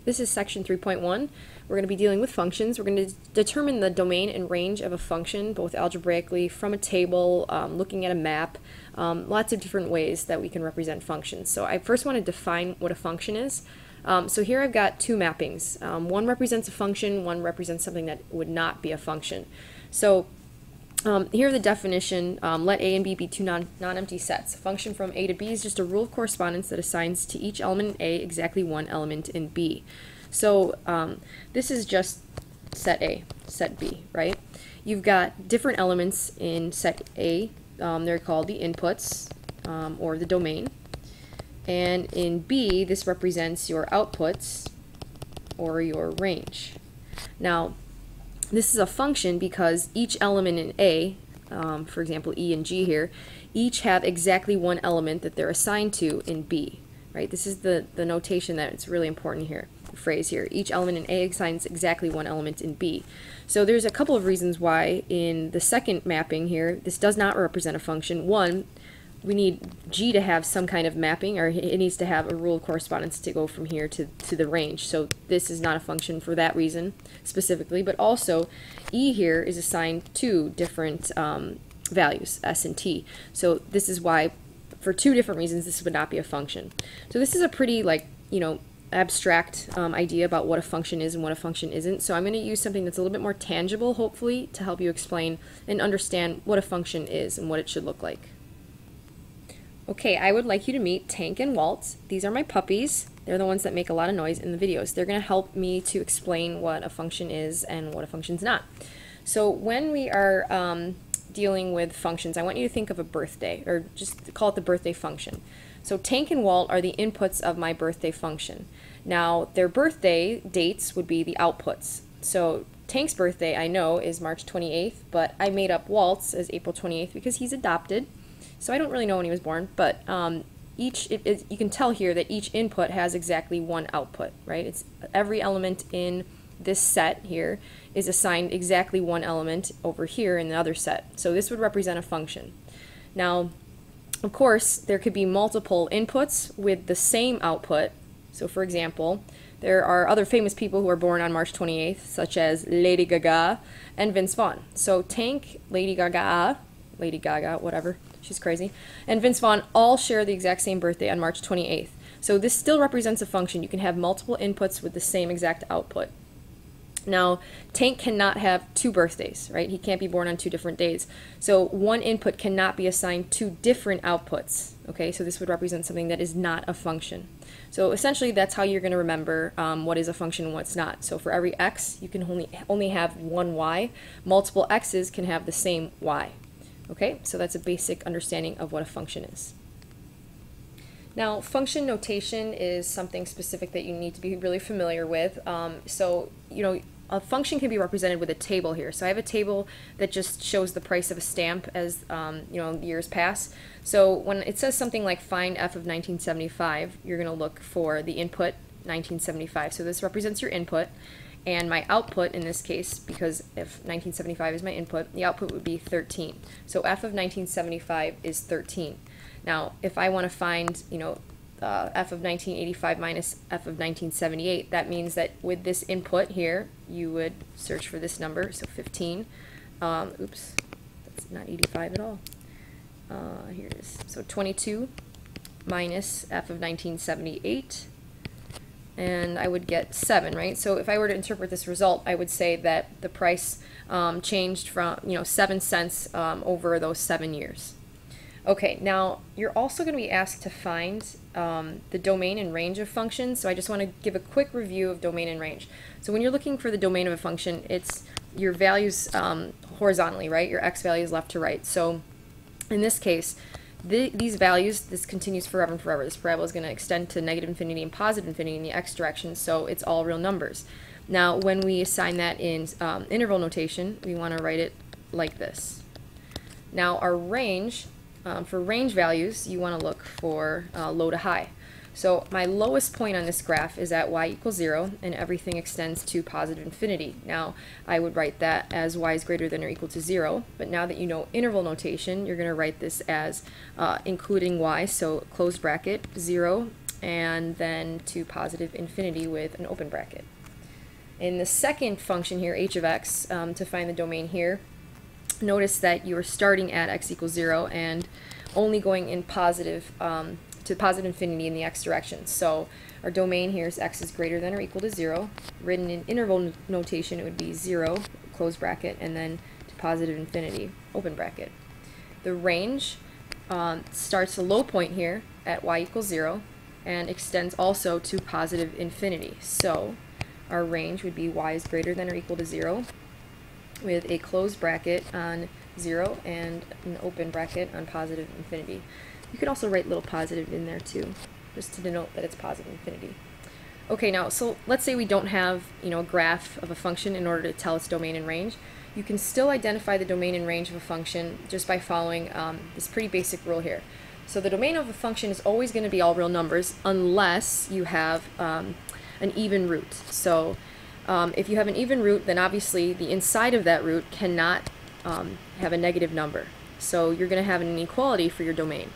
This is section 3.1. We're going to be dealing with functions. We're going to determine the domain and range of a function, both algebraically, from a table, looking at a map, lots of different ways that we can represent functions. So I first want to define what a function is. So here I've got two mappings. One represents a function, one represents something that would not be a function. So here the definition, let A and B be two non-empty sets. A function from A to B is just a rule of correspondence that assigns to each element in A exactly one element in B. So this is just set A, set B, right? You've got different elements in set A. They're called the inputs or the domain. And in B, this represents your outputs or your range. Now, this is a function because each element in A, for example E and G here, each have exactly one element that they're assigned to in B, right? This is the notation that's really important here, the phrase here. Each element in A assigns exactly one element in B. So there's a couple of reasons why in the second mapping here, this does not represent a function. One, we need G to have some kind of mapping, or it needs to have a rule of correspondence to go from here to the range. So this is not a function for that reason specifically, but also E here is assigned two different values, S and T. So this is why, for two different reasons, this would not be a function. So this is a pretty, abstract idea about what a function is and what a function isn't. So I'm going to use something that's a little bit more tangible, hopefully, to help you explain and understand what a function is and what it should look like. Okay, I would like you to meet Tank and Walt. These are my puppies. They're the ones that make a lot of noise in the videos. They're going to help me to explain what a function is and what a function is not. So when we are dealing with functions, I want you to think of a birthday, or just call it the birthday function. So Tank and Walt are the inputs of my birthday function. Now, their birthday dates would be the outputs. So Tank's birthday, I know, is March 28th, but I made up Walt's as April 28th because he's adopted. So I don't really know when he was born, but you can tell here that each input has exactly one output, right? It's every element in this set here is assigned exactly one element over here in the other set. So this would represent a function. Now, of course, there could be multiple inputs with the same output. So for example, there are other famous people who are born on March 28th, such as Lady Gaga and Vince Vaughn. So Tank, Lady Gaga, whatever, she's crazy, and Vince Vaughn all share the exact same birthday on March 28th. So this still represents a function. You can have multiple inputs with the same exact output. Now, Tank cannot have two birthdays, right? He can't be born on two different days. So one input cannot be assigned two different outputs, okay? So this would represent something that is not a function. So essentially, that's how you're going to remember what is a function and what's not. So for every x, you can only have one y. Multiple x's can have the same y. Okay, so that's a basic understanding of what a function is. Now, function notation is something specific that you need to be really familiar with. A function can be represented with a table here. So I have a table that just shows the price of a stamp as years pass. So when it says something like find f of 1975, you're going to look for the input 1975. So this represents your input. And my output in this case, because if 1975 is my input, the output would be 13. So f of 1975 is 13. Now, if I want to find, f of 1985 minus f of 1978, that means that with this input here, you would search for this number, so 15. Oops, that's not 85 at all. Here it is. So 22 minus f of 1978. And I would get 7, right? So if I were to interpret this result, I would say that the price changed from 7 cents over those 7 years. Okay, now you're also going to be asked to find the domain and range of functions. So I just want to give a quick review of domain and range. So when you're looking for the domain of a function, it's your values horizontally, right? Your x values left to right. So in this case, these values, this continues forever and forever. This parabola is going to extend to negative infinity and positive infinity in the x direction, so it's all real numbers. Now, when we assign that in interval notation, we want to write it like this. Now, our range, for range values, you want to look for low to high. So my lowest point on this graph is at y equals 0, and everything extends to positive infinity. Now, I would write that as y is greater than or equal to 0, but now that you know interval notation, you're going to write this as including y, so closed bracket, 0 and then to positive infinity with an open bracket. In the second function here, h of x, to find the domain here, notice that you are starting at x equals 0 and only going in positive to positive infinity in the x direction. So our domain here is x is greater than or equal to 0. Written in interval notation, it would be 0, close bracket, and then to positive infinity, open bracket. The range starts the low point here at y equals 0 and extends also to positive infinity. So our range would be y is greater than or equal to 0 with a closed bracket on 0 and an open bracket on positive infinity. You could also write little positive in there too, just to denote that it's positive infinity. Okay, now, so let's say we don't have, a graph of a function in order to tell its domain and range. You can still identify the domain and range of a function just by following this pretty basic rule here. So the domain of a function is always going to be all real numbers unless you have an even root. So if you have an even root, then obviously the inside of that root cannot have a negative number. So you're going to have an inequality for your domain.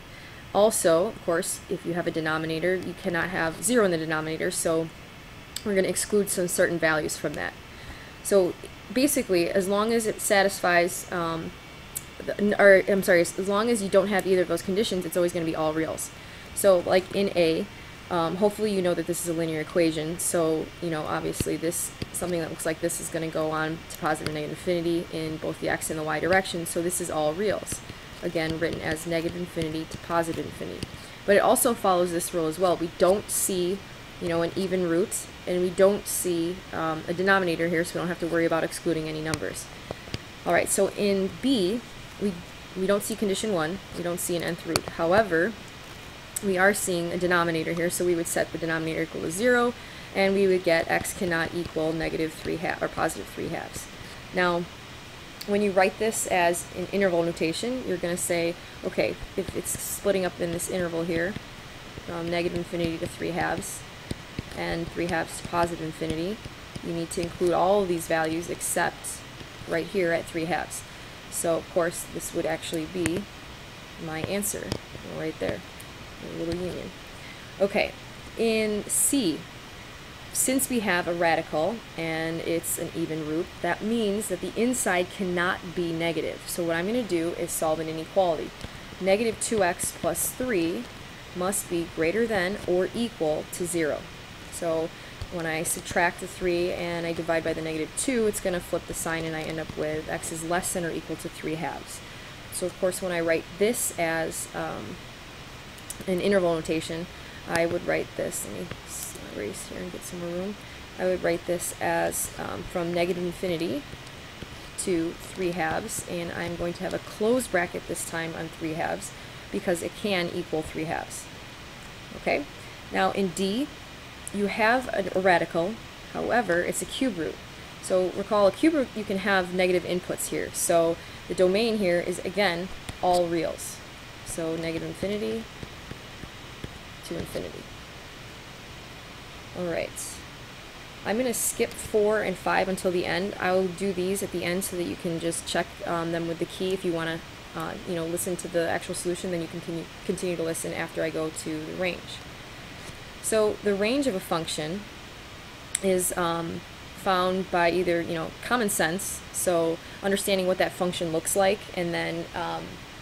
Also, of course, if you have a denominator, you cannot have 0 in the denominator, so we're going to exclude some certain values from that. So basically, as long as it satisfies, as long as you don't have either of those conditions, it's always going to be all reals. So like in A, hopefully you know that this is a linear equation, so obviously something that looks like this is going to go on to positive and negative infinity in both the x and the y direction, so this is all reals. Again, written as negative infinity to positive infinity. But it also follows this rule as well. We don't see, an even root, and we don't see a denominator here, so we don't have to worry about excluding any numbers. Alright, so in B, we don't see condition 1, we don't see an nth root. However, we are seeing a denominator here, so we would set the denominator equal to 0, and we would get x cannot equal negative 3/2 or positive 3/2. Now, when you write this as an interval notation, you're going to say, okay, if it's splitting up in this interval here, from negative infinity to 3/2, and 3/2 to positive infinity, you need to include all of these values except right here at 3/2. So, of course, this would actually be my answer right there, a little union. Okay, in C, since we have a radical and it's an even root, that means that the inside cannot be negative. So what I'm going to do is solve an inequality. Negative 2x plus 3 must be greater than or equal to 0. So when I subtract the 3 and I divide by the negative 2, it's going to flip the sign and I end up with x is less than or equal to 3/2. So of course when I write this as an interval notation, I would write this, let me erase here and get some more room. I would write this as from negative infinity to 3/2, and I'm going to have a closed bracket this time on 3/2 because it can equal 3/2. Okay? Now in D, you have a radical, however, it's a cube root. So recall, a cube root, you can have negative inputs here. So the domain here is, again, all reals. So negative infinity to infinity. Alright, I'm going to skip 4 and 5 until the end. I will do these at the end so that you can just check them with the key. If you want to listen to the actual solution, then you can continue to listen after I go to the range. So the range of a function is found by either common sense, so understanding what that function looks like, and then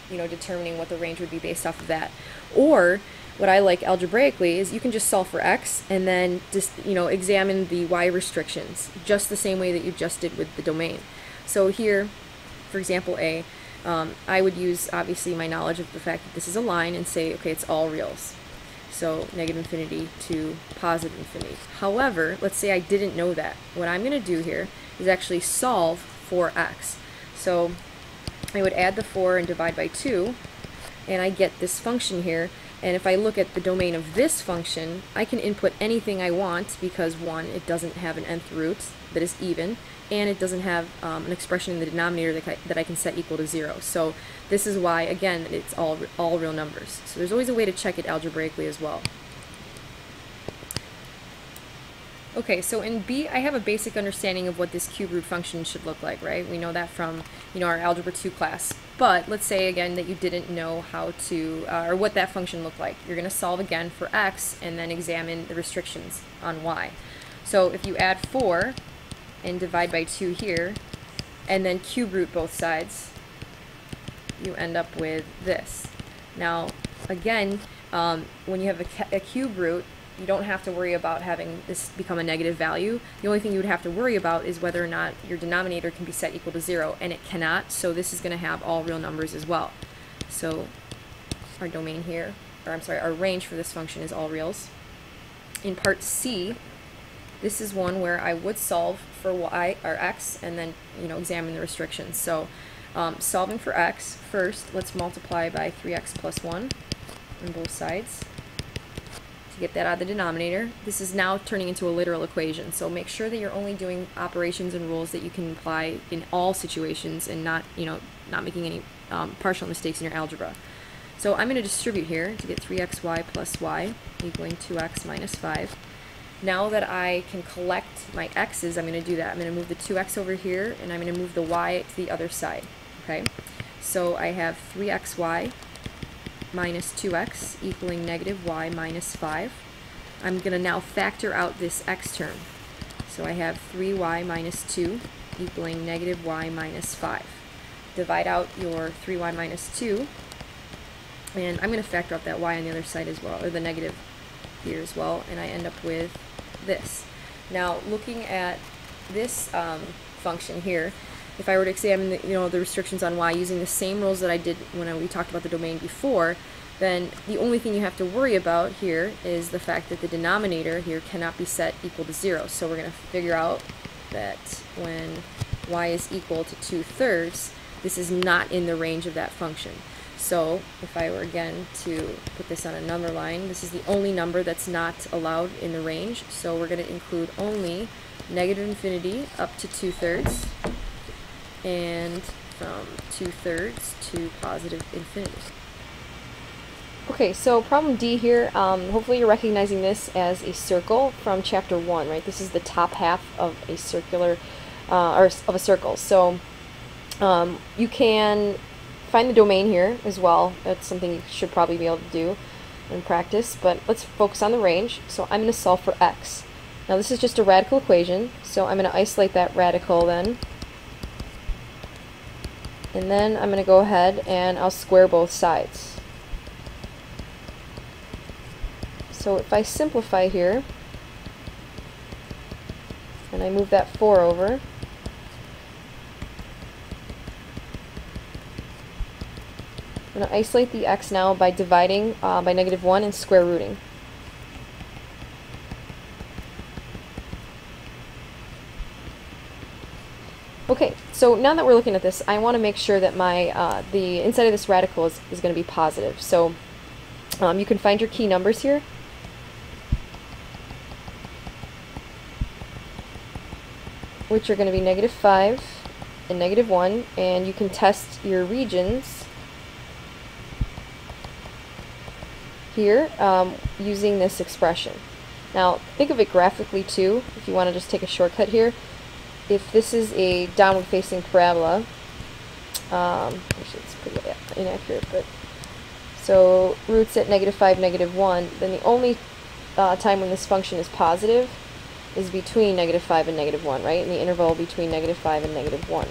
determining what the range would be based off of that, or what I like algebraically is you can just solve for x and then just examine the y restrictions just the same way that you just did with the domain. So here, for example A, I would use obviously my knowledge of the fact that this is a line and say, okay, it's all reals. So negative infinity to positive infinity. However, let's say I didn't know that. What I'm going to do here is actually solve for x. So I would add the 4 and divide by 2, and I get this function here. And if I look at the domain of this function, I can input anything I want because, 1, it doesn't have an nth root that is even, and it doesn't have an expression in the denominator that I can set equal to 0. So this is why, again, it's all real numbers. So there's always a way to check it algebraically as well. Okay, so in B, I have a basic understanding of what this cube root function should look like, right? We know that from, our Algebra 2 class. But let's say again that you didn't know how to, or what that function looked like. You're going to solve again for x and then examine the restrictions on y. So if you add 4 and divide by 2 here, and then cube root both sides, you end up with this. Now, again, when you have a cube root, you don't have to worry about having this become a negative value. The only thing you would have to worry about is whether or not your denominator can be set equal to 0, and it cannot, so this is going to have all real numbers as well. So our domain here, or I'm sorry, our range for this function is all reals. In part C, this is one where I would solve for y or x and then examine the restrictions. So solving for x, first let's multiply by 3x plus 1 on both sides to get that out of the denominator. This is now turning into a literal equation, so make sure that you're only doing operations and rules that you can apply in all situations and not making any partial mistakes in your algebra. So I'm going to distribute here to get 3xy plus y equaling 2x minus 5. Now that I can collect my x's, I'm going to do that. I'm going to move the 2x over here, and I'm going to move the y to the other side. Okay, so I have 3xy minus 2x equaling negative y minus 5. I'm going to now factor out this x term. So I have 3y minus 2 equaling negative y minus 5. Divide out your 3y minus 2, and I'm going to factor out that y on the other side as well, or the negative here as well, and I end up with this. Now, looking at this function here, if I were to examine the restrictions on y using the same rules that I did when we talked about the domain before, then the only thing you have to worry about here is the fact that the denominator here cannot be set equal to 0. So we're going to figure out that when y is equal to 2/3, this is not in the range of that function. So if I were again to put this on a number line, this is the only number that's not allowed in the range. So we're going to include only negative infinity up to 2/3 and from 2/3 to positive infinity. Okay, so problem D here, hopefully you're recognizing this as a circle from chapter 1, right? This is the top half of a circular, or of a circle. So you can find the domain here as well. That's something you should probably be able to do in practice, but let's focus on the range. So I'm going to solve for x. Now this is just a radical equation, so I'm going to isolate that radical then. And then I'm going to go ahead and I'll square both sides. So if I simplify here, and I move that 4 over, I'm going to isolate the x now by dividing by -1 and square rooting. Okay, so now that we're looking at this, I want to make sure that my the inside of this radical is going to be positive. So you can find your key numbers here. Which are going to be -5 and -1, and you can test your regions here using this expression. Now think of it graphically too, if you want to just take a shortcut here. If this is a downward facing parabola, actually it's pretty inaccurate, but so roots at -5, -1, then the only time when this function is positive is between -5 and -1, right? In the interval between -5 and -1.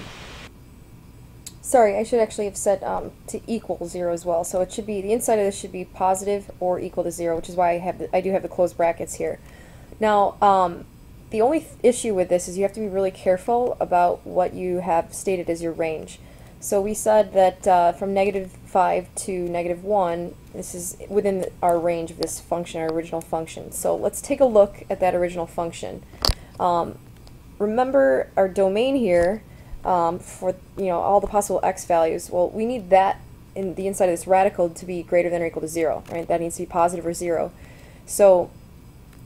Sorry, I should actually have set to equal 0 as well. So it should be, the inside of this should be positive or equal to 0, which is why I do have the closed brackets here. Now, the only issue with this is you have to be really careful about what you have stated as your range. So we said that from -5 to -1, this is within our range of this function, our original function. So let's take a look at that original function. Remember our domain here for all the possible x values. Well, we need that in the inside of this radical to be greater than or equal to 0, right? That needs to be positive or 0. So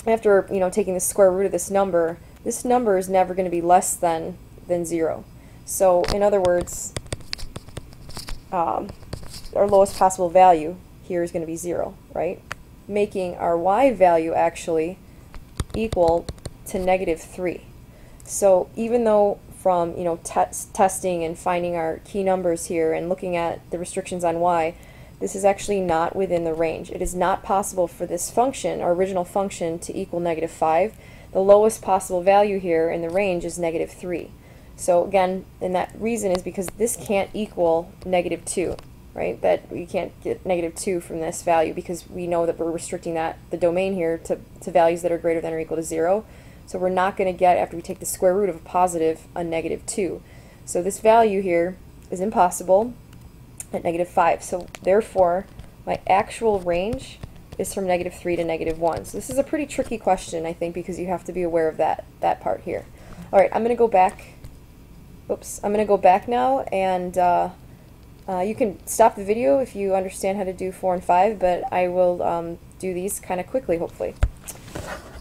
after taking the square root of this number is never going to be less than 0. So in other words, our lowest possible value here is going to be 0, right? Making our y value actually equal to -3. So even though from testing and finding our key numbers here and looking at the restrictions on y, this is actually not within the range. It is not possible for this function, our original function, to equal -5. The lowest possible value here in the range is -3. So again, and that reason is because this can't equal -2, right? That we can't get -2 from this value because we know that we're restricting the domain here to values that are greater than or equal to 0. So we're not going to get, after we take the square root of a positive, a -2. So this value here is impossible at -5. So therefore, my actual range is from -3 to -1. So this is a pretty tricky question, I think, because you have to be aware of that part here. All right, I'm going to go back. Oops, I'm going to go back now, and you can stop the video if you understand how to do 4 and 5, but I will do these kind of quickly, hopefully.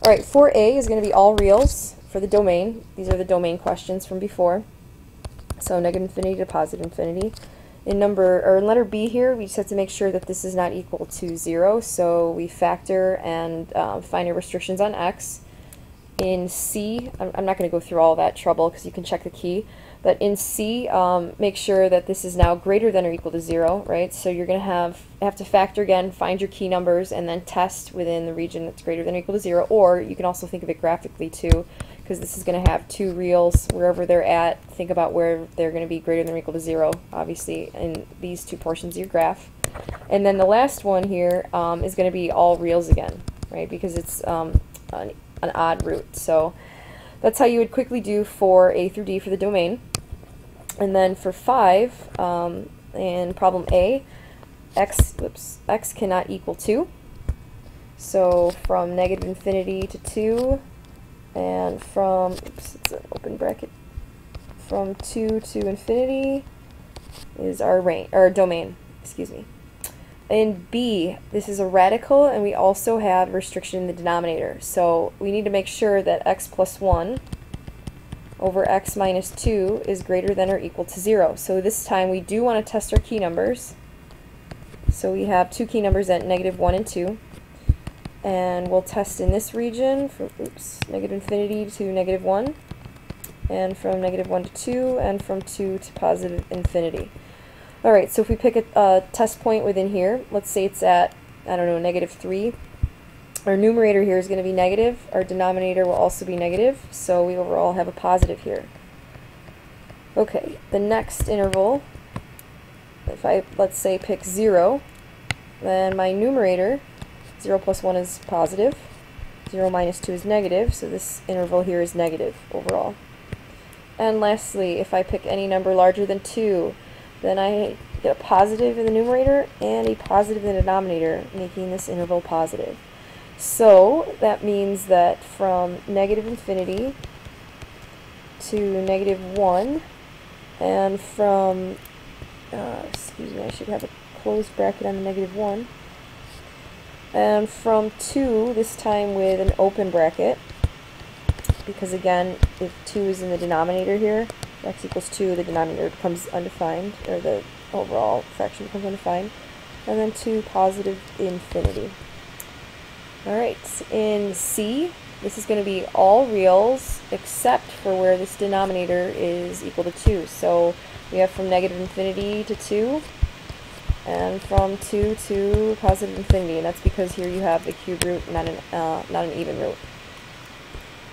All right, 4a is going to be all reals for the domain. These are the domain questions from before. So -infinity to +infinity. In letter B here, we just have to make sure that this is not equal to 0. So we factor and find our restrictions on x. In C, I'm not going to go through all that trouble because you can check the key. But in C, make sure that this is now greater than or equal to 0, right? So you're going to have to factor again, find your key numbers, and then test within the region that's greater than or equal to 0. Or you can also think of it graphically too, because this is going to have two reals wherever they're at. Think about where they're going to be greater than or equal to 0, obviously, in these two portions of your graph. And then the last one here is going to be all reals again, right? Because it's an odd root. So that's how you would quickly do for A through D for the domain. And then for 5, in problem A, x cannot equal 2. So from -infinity to 2, and from, it's an open bracket, from 2 to infinity is our range, or domain, excuse me. In B, this is a radical, and we also have restriction in the denominator. So we need to make sure that x plus 1 over x minus 2 is greater than or equal to 0. So this time we do want to test our key numbers. So we have two key numbers at -1 and 2. And we'll test in this region from -infinity to -1, and from -1 to 2, and from 2 to +infinity. Alright, so if we pick a test point within here, let's say it's at, I don't know, -3. Our numerator here is going to be negative. Our denominator will also be negative, so we overall have a positive here. Okay, the next interval, if I, let's say, pick 0, then my numerator, 0 plus 1 is positive, 0 minus 2 is negative, so this interval here is negative overall. And lastly, if I pick any number larger than 2, then I get a positive in the numerator and a positive in the denominator, making this interval positive. So that means that from -infinity to -1, and from, excuse me, I should have a closed bracket on the -1, and from 2, this time with an open bracket, because again, if 2 is in the denominator here, x equals 2, the denominator becomes undefined, or the overall fraction becomes undefined, and then to +infinity. Alright, in C, this is going to be all reals except for where this denominator is equal to 2. So we have from -infinity to 2, and from 2 to +infinity, and that's because here you have the cube root, not an even root.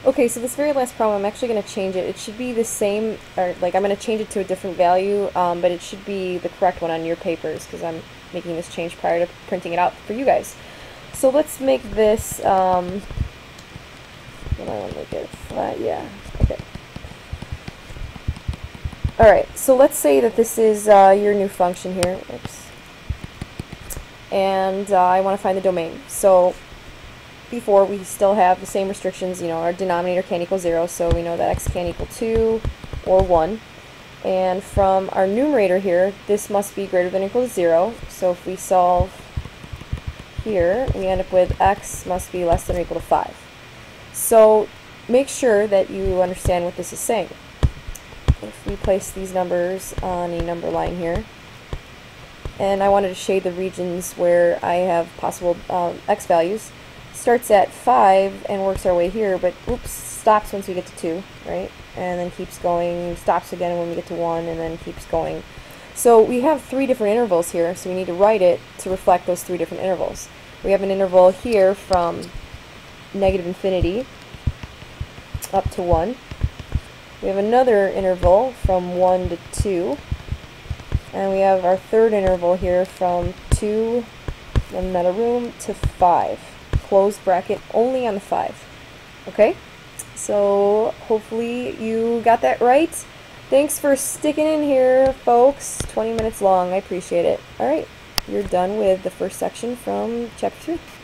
Okay, so this very last problem, I'm actually going to change it. It should be the same, or like I'm going to change it to a different value, but it should be the correct one on your papers because I'm making this change prior to printing it out for you guys. So let's make this, what do I want to make it? Flat, yeah, okay. Alright, so let's say that this is your new function here. Oops. And I want to find the domain. So before, we still have the same restrictions. You know, our denominator can't equal 0, so we know that x can't equal 2 or 1. And from our numerator here, this must be greater than or equal to 0. So if we solve here, we end up with x must be less than or equal to 5. So make sure that you understand what this is saying. If we place these numbers on a number line here, and I wanted to shade the regions where I have possible x values, starts at 5 and works our way here, but oops, stops once we get to 2, right? And then keeps going, stops again when we get to 1, and then keeps going. So we have 3 different intervals here, so we need to write it to reflect those 3 different intervals. We have an interval here from -infinity up to 1. We have another interval from 1 to 2. And we have our third interval here from 2, I'm not a room, to 5. Close bracket only on the 5. Okay? So hopefully you got that right. Thanks for sticking in here, folks. 20 minutes long. I appreciate it. Alright, you're done with the first section from chapter 3.